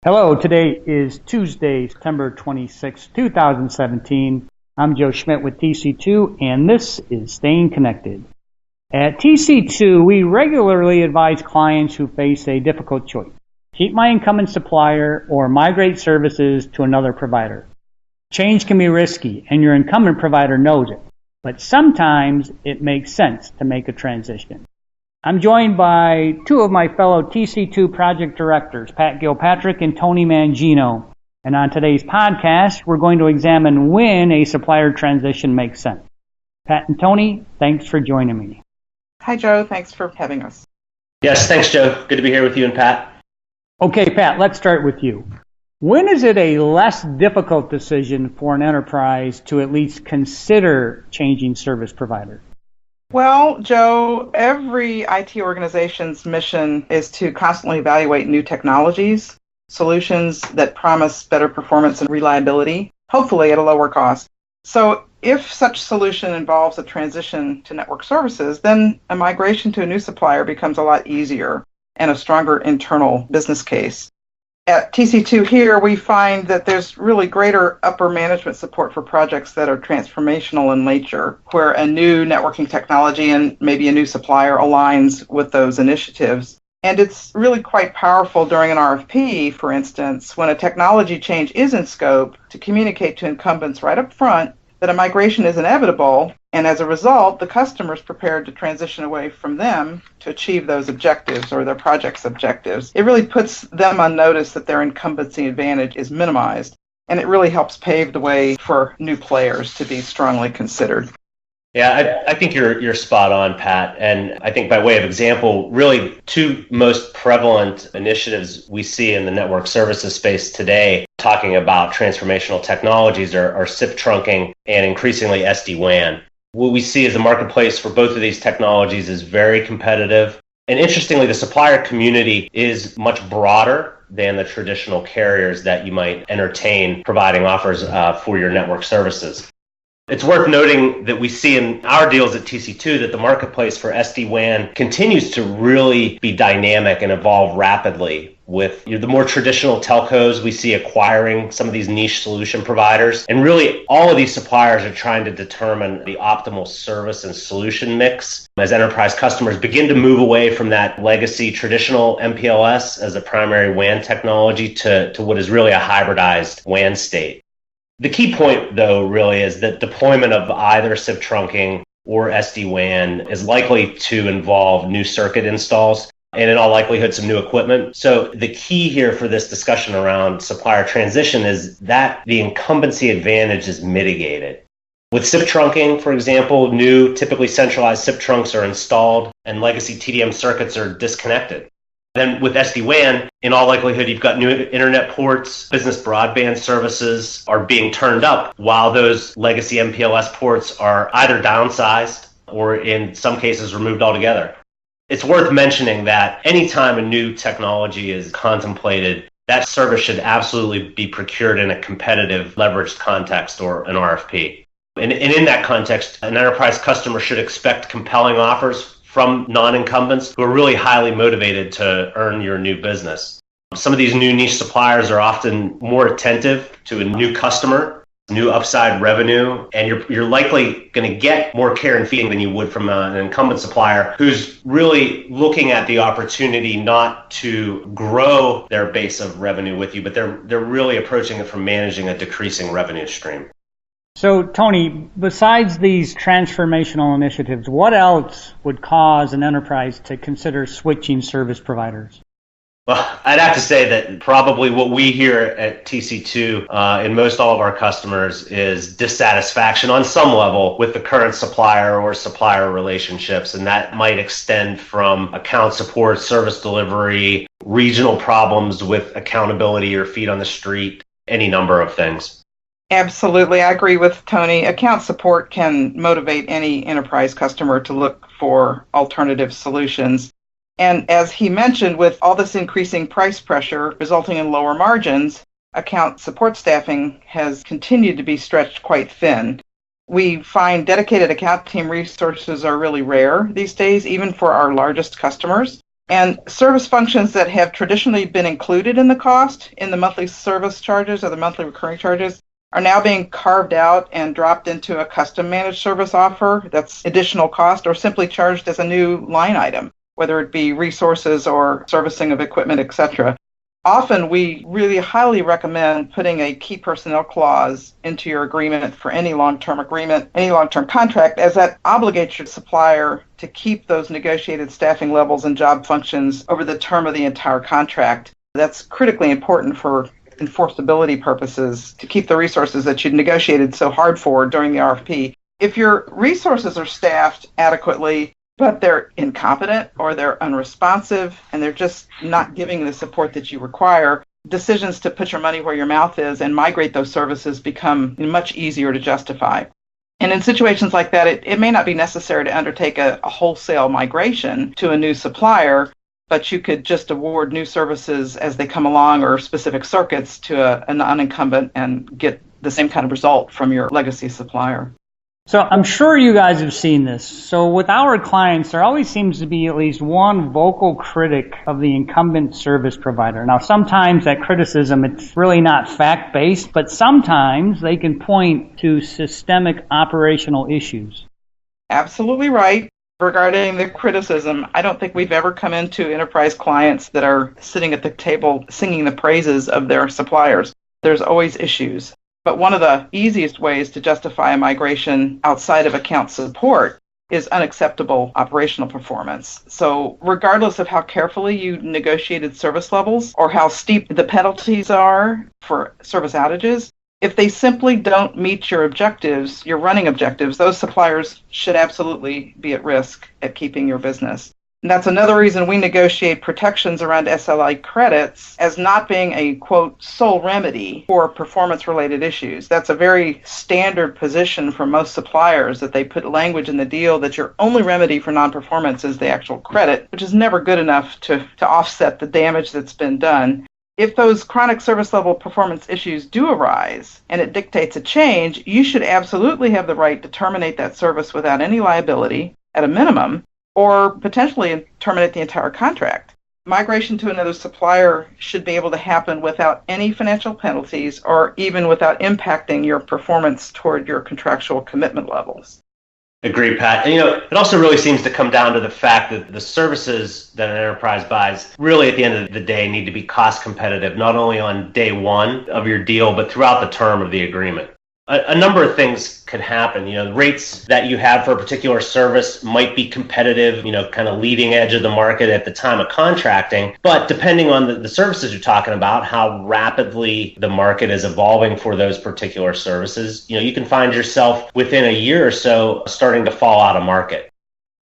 Hello, today is Tuesday, September 26, 2017. I'm Joe Schmidt with TC2, and this is Staying Connected. At TC2, we regularly advise clients who face a difficult choice. Keep my incumbent supplier or migrate services to another provider. Change can be risky, and your incumbent provider knows it, but sometimes it makes sense to make a transition. I'm joined by two of my fellow TC2 project directors, Pat Gilpatrick and Tony Mangino. And on today's podcast, we're going to examine when a supplier transition makes sense. Pat and Tony, thanks for joining me. Hi, Joe. Thanks for having us. Yes, thanks, Joe. Good to be here with you and Pat. Okay, Pat, let's start with you. When is it a less difficult decision for an enterprise to at least consider changing service provider? Well, Joe, every IT organization's mission is to constantly evaluate new technologies, solutions that promise better performance and reliability, hopefully at a lower cost. So if such solution involves a transition to network services, then a migration to a new supplier becomes a lot easier and a stronger internal business case. At TC2 here, we find that there's really greater upper management support for projects that are transformational in nature, where a new networking technology and maybe a new supplier aligns with those initiatives. And it's really quite powerful during an RFP, for instance, when a technology change is in scope, to communicate to incumbents right up front that a migration is inevitable, and as a result, the customer is prepared to transition away from them to achieve those objectives or their project's objectives. It really puts them on notice that their incumbency advantage is minimized, and it really helps pave the way for new players to be strongly considered. Yeah, I think you're spot on, Pat. And I think by way of example, really two most prevalent initiatives we see in the network services space today, talking about transformational technologies, are SIP trunking and increasingly SD-WAN. What we see as the marketplace for both of these technologies is very competitive. And interestingly, the supplier community is much broader than the traditional carriers that you might entertain providing offers for your network services. It's worth noting that we see in our deals at TC2 that the marketplace for SD-WAN continues to really be dynamic and evolve rapidly. With the more traditional telcos, we see acquiring some of these niche solution providers. And really, all of these suppliers are trying to determine the optimal service and solution mix as enterprise customers begin to move away from that legacy traditional MPLS as a primary WAN technology to what is really a hybridized WAN state. The key point, though, really is that deployment of either SIP trunking or SD-WAN is likely to involve new circuit installs and in all likelihood some new equipment. So the key here for this discussion around supplier transition is that the incumbency advantage is mitigated. With SIP trunking, for example, new typically centralized SIP trunks are installed and legacy TDM circuits are disconnected. Then with SD-WAN, in all likelihood, you've got new internet ports, business broadband services are being turned up while those legacy MPLS ports are either downsized or in some cases removed altogether. It's worth mentioning that anytime a new technology is contemplated, that service should absolutely be procured in a competitive leveraged context or an RFP. And in that context, an enterprise customer should expect compelling offers from non-incumbents who are really highly motivated to earn your new business. Some of these new niche suppliers are often more attentive to a new customer, new upside revenue, and you're likely going to get more care and feeding than you would from an incumbent supplier who's really looking at the opportunity not to grow their base of revenue with you, but they're really approaching it from managing a decreasing revenue stream. So, Tony, besides these transformational initiatives, what else would cause an enterprise to consider switching service providers? Well, I'd have to say that probably what we hear at TC2 in most all of our customers is dissatisfaction on some level with the current supplier or supplier relationships. And that might extend from account support, service delivery, regional problems with accountability or feet on the street, any number of things. Absolutely. I agree with Tony. Account support can motivate any enterprise customer to look for alternative solutions. And as he mentioned, with all this increasing price pressure resulting in lower margins, account support staffing has continued to be stretched quite thin. We find dedicated account team resources are really rare these days, even for our largest customers. And service functions that have traditionally been included in the cost, in the monthly service charges or the monthly recurring charges, are now being carved out and dropped into a custom managed service offer that's additional cost or simply charged as a new line item, whether it be resources or servicing of equipment, etc. Often we really highly recommend putting a key personnel clause into your agreement for any long-term agreement, any long-term contract, as that obligates your supplier to keep those negotiated staffing levels and job functions over the term of the entire contract. That's critically important for enforceability purposes to keep the resources that you negotiated so hard for during the RFP. If your resources are staffed adequately, but they're incompetent or they're unresponsive and they're just not giving the support that you require, decisions to put your money where your mouth is and migrate those services become much easier to justify. And in situations like that, it may not be necessary to undertake a wholesale migration to a new supplier, but you could just award new services as they come along or specific circuits to a non-incumbent and get the same kind of result from your legacy supplier. So I'm sure you guys have seen this. So with our clients, there always seems to be at least one vocal critic of the incumbent service provider. Now, sometimes that criticism, it's really not fact-based, but sometimes they can point to systemic operational issues. Absolutely right. Regarding the criticism, I don't think we've ever come into enterprise clients that are sitting at the table singing the praises of their suppliers. There's always issues. But one of the easiest ways to justify a migration outside of account support is unacceptable operational performance. So regardless of how carefully you negotiated service levels or how steep the penalties are for service outages, if they simply don't meet your objectives, your running objectives, those suppliers should absolutely be at risk at keeping your business. And that's another reason we negotiate protections around SLI credits as not being a, quote, sole remedy for performance-related issues. That's a very standard position for most suppliers, that they put language in the deal that your only remedy for non-performance is the actual credit, which is never good enough to offset the damage that's been done. If those chronic service level performance issues do arise and it dictates a change, you should absolutely have the right to terminate that service without any liability at a minimum, or potentially terminate the entire contract. Migration to another supplier should be able to happen without any financial penalties or even without impacting your performance toward your contractual commitment levels. Agreed, Pat. And, it also really seems to come down to the fact that the services that an enterprise buys really at the end of the day need to be cost competitive, not only on day one of your deal, but throughout the term of the agreement. A number of things could happen. The rates that you have for a particular service might be competitive, kind of leading edge of the market at the time of contracting. But depending on the services you're talking about, how rapidly the market is evolving for those particular services, you can find yourself within a year or so starting to fall out of market.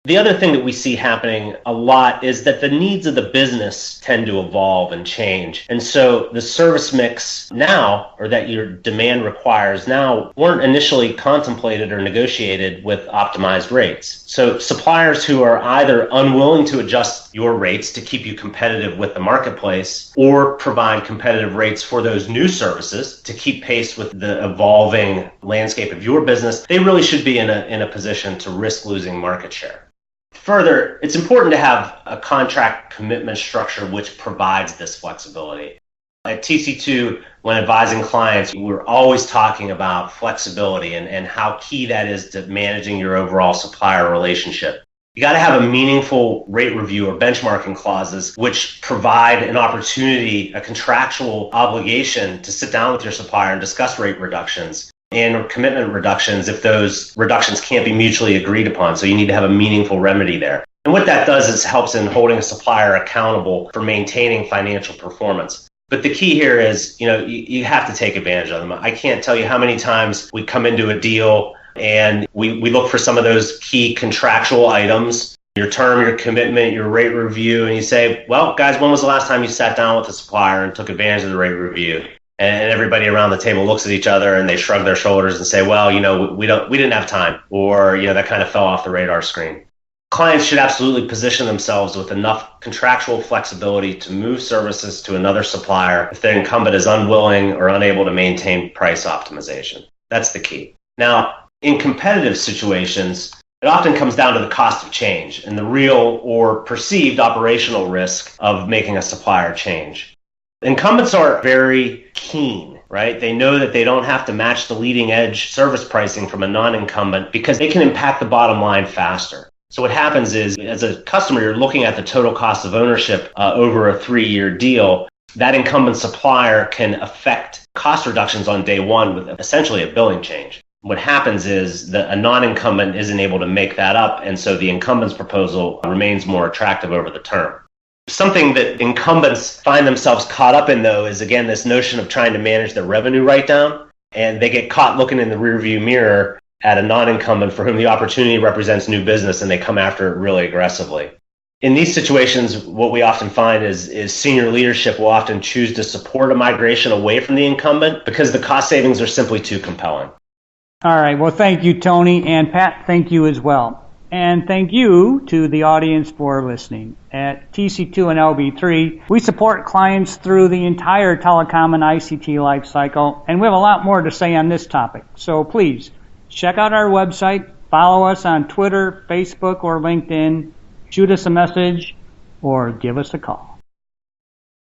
The other thing that we see happening a lot is that the needs of the business tend to evolve and change. And so the service mix now, or that your demand requires now, weren't initially contemplated or negotiated with optimized rates. So suppliers who are either unwilling to adjust your rates to keep you competitive with the marketplace or provide competitive rates for those new services to keep pace with the evolving landscape of your business, they really should be in a position to risk losing market share. Further, it's important to have a contract commitment structure which provides this flexibility. At TC2, when advising clients, we're always talking about flexibility and how key that is to managing your overall supplier relationship. You got to have a meaningful rate review or benchmarking clauses which provide an opportunity, a contractual obligation to sit down with your supplier and discuss rate reductions and commitment reductions if those reductions can't be mutually agreed upon. So you need to have a meaningful remedy there. And what that does is helps in holding a supplier accountable for maintaining financial performance. But the key here is, you have to take advantage of them. I can't tell you how many times we come into a deal and we look for some of those key contractual items, your term, your commitment, your rate review, and you say, well, guys, when was the last time you sat down with the supplier and took advantage of the rate review? And everybody around the table looks at each other and they shrug their shoulders and say, well, we didn't have time, or, that kind of fell off the radar screen. Clients should absolutely position themselves with enough contractual flexibility to move services to another supplier if their incumbent is unwilling or unable to maintain price optimization. That's the key. Now, in competitive situations, It often comes down to the cost of change and the real or perceived operational risk of making a supplier change. Incumbents are very keen, right? They know that they don't have to match the leading edge service pricing from a non-incumbent because they can impact the bottom line faster. So what happens is, as a customer, you're looking at the total cost of ownership over a 3-year deal. That incumbent supplier can affect cost reductions on day one with essentially a billing change. What happens is that a non-incumbent isn't able to make that up, and so the incumbent's proposal remains more attractive over the term. Something that incumbents find themselves caught up in, though, is, again, this notion of trying to manage their revenue write-down, and they get caught looking in the rearview mirror at a non-incumbent for whom the opportunity represents new business, and they come after it really aggressively. In these situations, what we often find is senior leadership will often choose to support a migration away from the incumbent because the cost savings are simply too compelling. All right. Well, thank you, Tony. And Pat, thank you as well. And thank you to the audience for listening. At TC2 and LB3, we support clients through the entire telecom and ICT life cycle, and we have a lot more to say on this topic. So please, check out our website, follow us on Twitter, Facebook, or LinkedIn, shoot us a message, or give us a call.